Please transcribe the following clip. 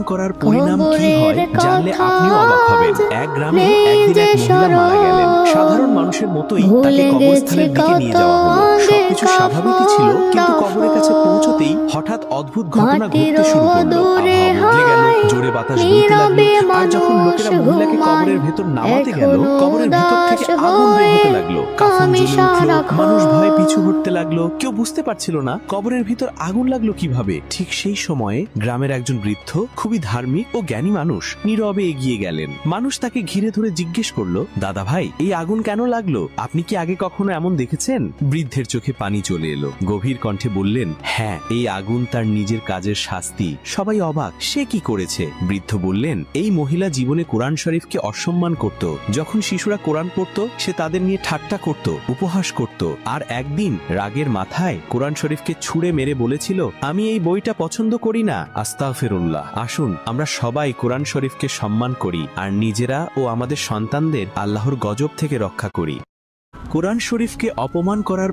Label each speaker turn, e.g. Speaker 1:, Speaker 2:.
Speaker 1: করার পরিণাম কি হয় জানলে আপনিও অবাক হবেন। এক গ্রামে একদিন এক মহিলা মারা গেলেন। সাধারণ মানুষের মতোই তাকে কবরস্থানের দিকে নিয়ে যাওয়া হলো। সবকিছু স্বাভাবিকই ছিল, কিন্তু কবরের কাছে পৌঁছতেই হঠাৎ অদ্ভুত ঘটনা ঘটতে শুরু করলো। আবহাওয়া বদলে গেল, জোরে বাতাস বইতে লাগলো, আর যখন লোকেরা মহিলাকে কবরের ভেতর নামাতে গেল, কবরের ভেতর থেকে আগুন বের হতে লাগলো। কাফন জ্বলে উঠলো, মানুষ ভয়ে পিছু হটতে লাগলো। কেউ বুঝতে পারছিল না কবরের ভিতর আগুন লাগলো কিভাবে। ঠিক সেই সময়ে গ্রামের একজন বৃদ্ধ, খুবই ধার্মিক ও জ্ঞানী মানুষ, নীরবে এগিয়ে গেলেন। মানুষ তাকে ঘিরে ধরে জিজ্ঞেস করলো, দাদা ভাই, এই আগুন কেন লাগলো? আপনি কি আগে কখনো এমন দেখেছেন? বৃদ্ধের চোখে পানি চলে এলো, গভীর কণ্ঠে বললেন, হ্যাঁ, এই আগুন তার নিজের কাজের শাস্তি। সবাই অবাক, সে কি করেছে? বৃদ্ধ বললেন, এই মহিলা জীবনে কোরআন শরীফকে অসম্মান করত। যখন শিশুরা কোরআন পড়ত, সে তাদের নিয়ে ঠাট্টা করত, উপহাস করত, আর একদিন রাগের মাথায় কোরআন শরীফকে ছুঁড়ে মেরে বলেছিল, আমি এই বইটা পছন্দ করি না। আস্তাগফিরুল্লাহ। আসুন আমরা সবাই কোরআন শরীফকে সম্মান করি আর নিজেরা ও আমাদের সন্তানদের আল্লাহর গজব থেকে রক্ষা করি। কোরআন শরীফকে অপমান করার